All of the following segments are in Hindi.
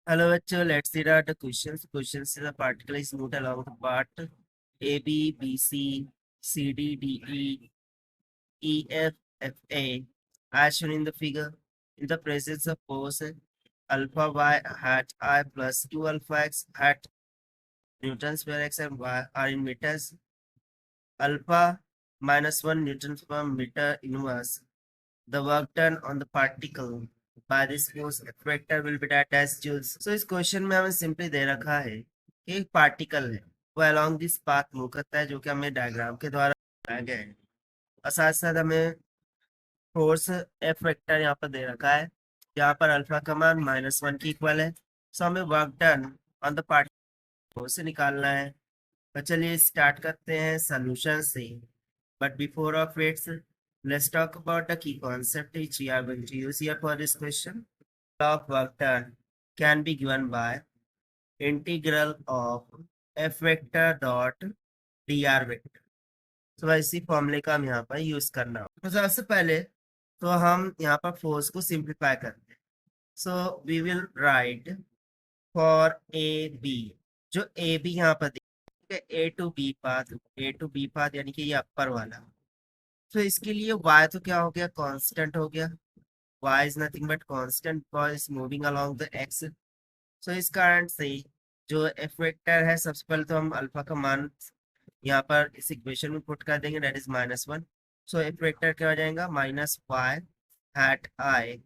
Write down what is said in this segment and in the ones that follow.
Hello, bachcho. Let's see the questions. Questions is a particle is moved along the part A, B, B, C, C, D, D, E, E, F, F, A, as shown in the figure. In the presence of force alpha y hat I plus 2 alpha x hat Newton square x and y are in meters. Alpha minus 1 Newton per meter inverse. The work done on the particle by this force F vector will be that as joules. So इस क्वेश्चन में हमें सिंपली दे रखा है कि एक पार्टिकल है वो अलोंग दिस पाथ मूव करता है जो कि हमें डायग्राम के द्वारा बताया गया है और साथ साथ हमें फोर्स F वेक्टर यहाँ पर दे रखा है यहाँ पर अल्फा का मान -1 की इक्वल है। सो हमें work done on the particle से निकालना है। तो चलिए स्टार्ट करते हैं सोल्यूशन से। But before of it, let's talk about the key concept which we are going to use here for this question. Of work done can be given by integral of f vector dot dr vector. तो इसी फॉर्मूले का हम यहाँ पर यूज करना होगा। तो सबसे पहले तो हम यहाँ पर फोर्स को सिंप्लीफाई करते हैं। So we will write for A B, जो ए बी यहाँ पर ए टू बी पाथ यानी कि ये अपर वाला। तो इसके लिए y तो क्या हो गया, कांस्टेंट हो गया। y is nothing but constant because is moving along the x। सो इस कारण से जो f वेक्टर है, सबसे पहले तो हम अल्फा का मान यहाँ पर इस इक्वेशन में पुट कर देंगे, that is -1। So f vector क्या हो जाएगा, minus Y hat I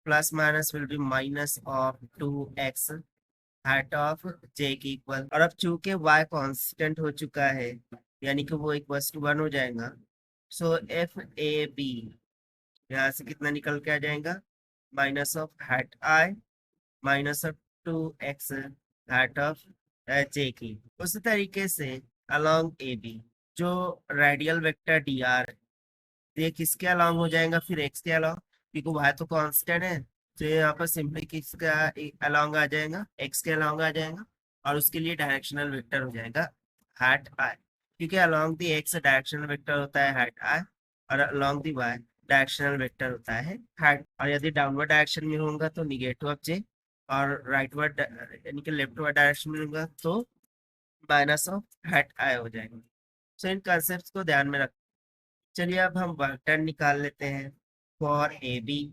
plus minus will be minus of 2x hat of j की इक्वल। और अब चूंकि y कांस्टेंट हो चुका है यानी कि वो इक्वल टू 1 हो जाएगा। सो एफ ए बी यहाँ से कितना निकल के आ जाएगा, minus of hat i minus of 2x hat of j की। उसी तरीके से अलोंग ए बी जो रेडियल वेक्टर डी आर, ये किसके अलोंग हो जाएगा, फिर एक्स के अलोंग, क्योंकि वह तो कांस्टेंट है। तो यहाँ पर सिंपली किसका अलोंग आ जाएगा, एक्स के अलोंग आ जाएगा और उसके लिए डायरेक्शनल वेक्टर हो जाएगा हैट आई, क्योंकि along the X directional vector होता है हैट आई और along the Y directional vector होता है हैट। और यदि डाउनवर्ड डायरेक्शन में होगा तो निगेटिव ऑफ जे, और राइटवर्ड यानी कि लेफ्टवर्ड डायरेक्शन में होगा तो माइनस ऑफ हैट आई हो जाएगा। सो इन कंसेप्ट को ध्यान में रख। चलिए अब हम वर्क डन निकाल लेते हैं for A B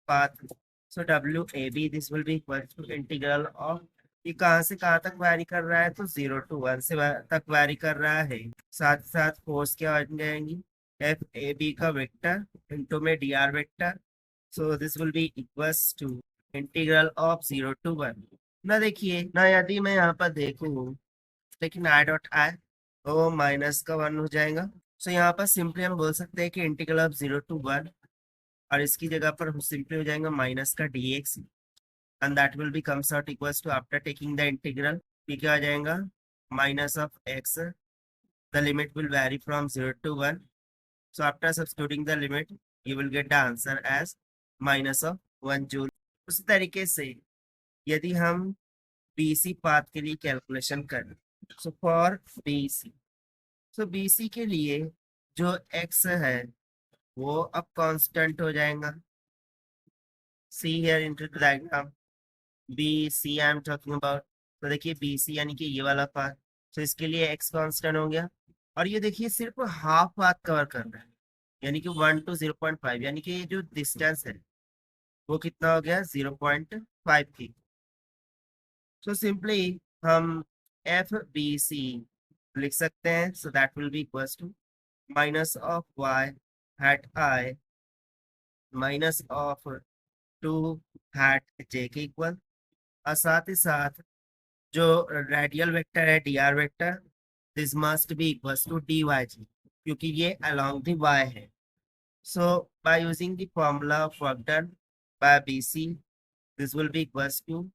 path. So W A B this will be equal to integral of, ये कहाँ से कहाँ तक वैरी कर रहा है, तो 0 to 1 से तक वैरी कर रहा है। साथ साथ फोर्स क्या बन जाएंगी, एफ ए बी का वेक्टर इंटू में D are vector. So this will be equals to integral of 0 to 1। ना देखिए ना, यदि मैं यहाँ पर देखूँ लेकिन आई डॉट आई तो माइनस का 1 हो जाएगा। सो यहाँ पर सिंपली हम बोल सकते हैं कि इंटीग्रल ऑफ 0 to 1, और इसकी जगह पर सिंपली हो जाएगा माइनस का dx, and that will be comes out equals to after taking the integral, ये क्या आ जाएगा, minus of x, the limit will vary from 0 to 1। So after substituting the limit you will get the answer as minus of 1 joule. उसी तरीके से यदि हम BC पाथ के लिए कैलकुलेशन करें, so for BC, so BC के लिए जो x है वो अब कांस्टेंट हो जाएगा। See here into the diagram BC I am talking about. तो देखिए BC यानी कि ये वाला पाथ, तो इसके लिए x कांस्टेंट हो गया। और ये देखिए सिर्फ हाफ पाथ कवर कर रहा है यानी कि 1 to 0.5, यानी कि ये जो डिस्टेंस है वो कितना हो गया, 0.5 की। सो सिंपली हम एफ बी सी लिख सकते हैं। So that will be equals to minus of y hat i minus of 2 hat j के इक्वल। और साथ ही साथ जो रेडियल वेक्टर है d are vector, this must be equals to d y g, क्योंकि ये अलोंग द वाई है। So by using the formula of work done by B C, this will be equals to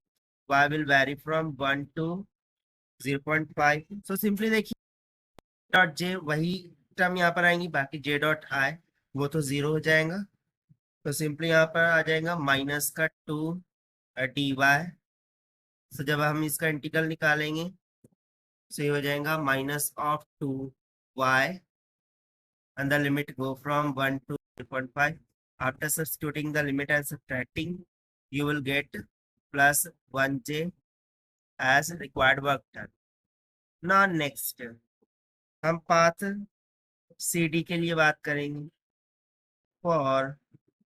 y will vary from 1 to 0.5। So simply देखिए डॉट जे वही टर्म यहाँ पर आएंगी, बाकी जे डॉट आई वो तो 0 हो जाएगा। तो सिंपली यहाँ पर आ जाएगा माइनस का 2 डी वाई। सो जब हम इसका इंटीग्रल निकालेंगे तो ये हो जाएगा minus of 2y and the limit go from 1 to 0.5। After substituting the limit and subtracting, you will get plus 1j as required work done. Now next हम पाथ CD के लिए बात करेंगे. For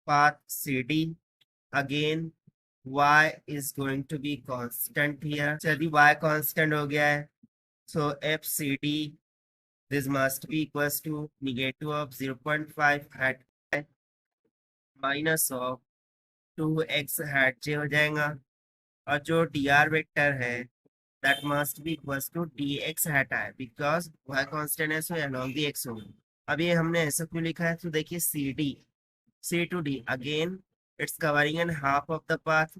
path CD, again y is going to be constant here. यदि y constant हो गया है, so FCD this must be equals to negative of 0.5 hat minus of 2x hat j हो जाएगा. और जो dr वेक्टर है that must be equals to dx hat I because y constant है, so along the x होगा. अब ये हमने ऐसा क्यों लिखा है, तो देखिए C to D again it's covering in half of the path,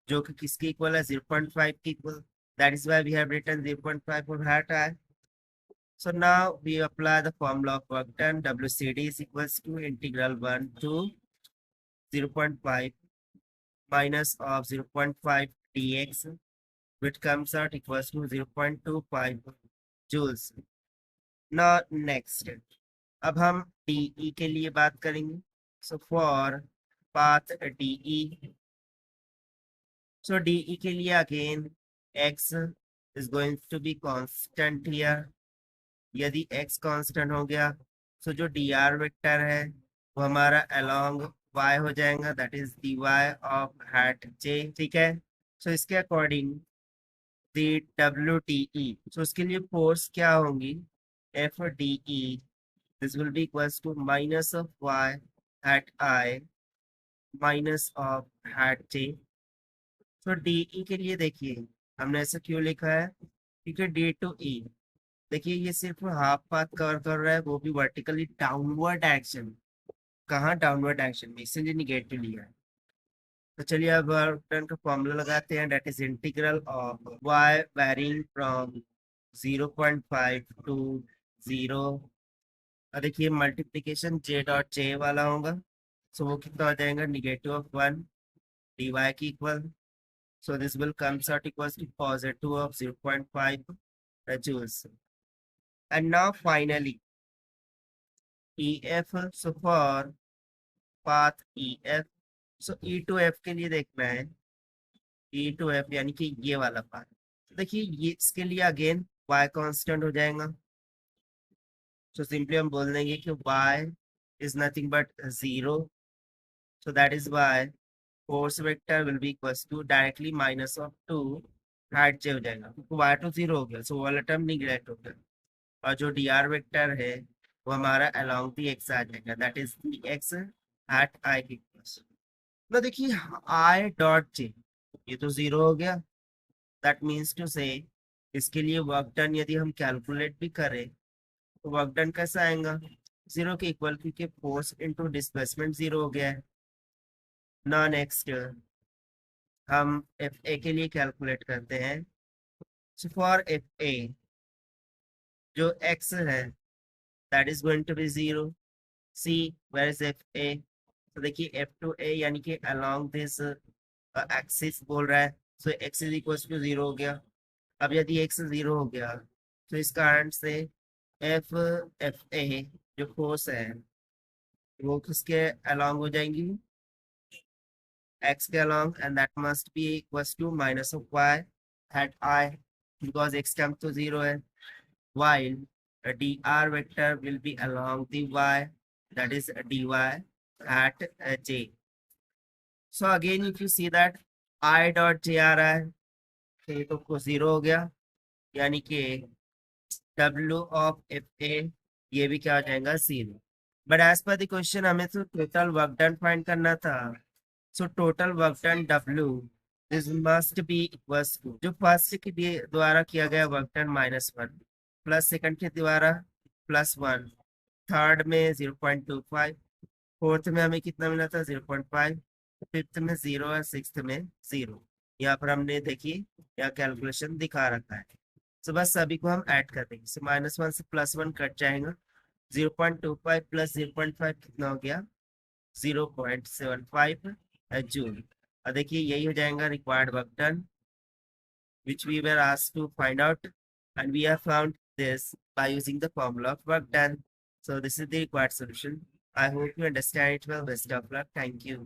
जो कि किसके इक्वल है, 0.5 के equal. That is why we have written 0.5 for hat I. So now we apply the formula of work done. WCD is equals to integral 1 to 0.5 minus of 0.5 dx, which comes out equals to 0.25 joules. Now next, अब हम DE के लिए बात करेंगे. So for path DE, so DE के लिए again x is going to be constant here. यदि x कांस्टेंट हो गया, तो जो dr वेक्टर है वो हमारा along y हो जाएगा, that is dy of hat j. ठीक है, सो इसके अकॉर्डिंग दी WTE, सो उसके लिए फोर्स क्या होंगी, FDE this will be equals to minus of y hat I minus of hat j. तो DE के लिए देखिए हमने ऐसा क्यों लिखा है, क्योंकि D to E देखिए ये सिर्फ हाफ पाथ कवर कर रहा है, वो भी वर्टिकली डाउनवर्ड डायरेक्शन. कहाँ डाउनवर्ड डायरेक्शन में, इसीलिए निगेटिव लिया है. तो चलिए अब वर्क डन का फॉर्मूला लगाते हैं, that is integral of y varying from 0.5 to 0. और देखिए मल्टीप्लीकेशन j डॉट j वाला होगा, सो वो कितना हो जाएगा, नेगेटिव ऑफ 1 dy की equal. So this will comes out equals to positive of 0.5 joules. And now finally, EF, so for path EF, so E to F के लिए देखना है, E to F यानी कि ये वाला पाथ. देखिए ये इसके लिए अगेन y कांस्टेंट हो जाएगा, so सिंपली हम बोल देंगे कि y is nothing but 0, so that is why force vector will be equals to directly minus of 2 height j हो जाएगा, क्योंकि y to 0 हो गया, so वाला टर्म निगलेक्ट हो गया. और जो dr वेक्टर है वो हमारा अलोंग दी एक्स आ जाएगा, that is d x at i की इक्वल्स. ना देखिए आई डॉट जे ये तो 0 हो गया, दैट मीन्स टू से इसके लिए वर्क डन यदि हम कैलकुलेट भी करें तो वर्क डन कैसा आएगा, 0 के इक्वल, क्योंकि फोर्स इनटू डिस्प्लेसमेंट 0 हो गया है. ना नेक्स्ट हम एफ ए के लिए कैलकुलेट करते हैं. सो फॉर एफ ए जो एक्स है that is going to be 0. See where is F A, तो देखिए एफ टू ए यानी कि अलोंग दिस एक्सिस बोल रहा है, सो एक्स इज इक्वल टू 0 हो गया. अब यदि एक्स 0 हो गया तो इस कारण से एफ एफ ए जो फोर्स है वो किसके अलोंग हो जाएंगी, एक्स के along, and that must be equal to minus of y at i, because x come तो 0 है, while a dr vector will be along the y, that is dy at j. So again if you see that I dot j आ रहा है तो ये तो 0 हो गया, यानी कि w of f a ये भी क्या हो जाएगा, 0. But as per the question हमें तो टोटल वर्क डन फाइंड करना था. सो total work done w this must be equals to जो फर्स्ट के द्वारा किया गया वर्क डन -1 प्लस सेकंड के द्वारा +1, थर्ड में 0.25, फोर्थ में हमें कितना मिला था 0.5, फिफ्थ में 0 और सिक्स्थ में 0. यहाँ पर हमने देखिए यहाँ कैलकुलेशन दिखा रखा है. तो बस सभी को हम ऐड कर देंगे. सो -1 से +1 कट जाएगा, 0.25 प्लस 0.5 कितना हो गया, 0.75 जूल. और देखिए यही हो जाएगा required work done which we were asked to find out, and we have found this by using the formula of work done. So this is the required solution. I hope you understand it well. Best of luck. Thank you.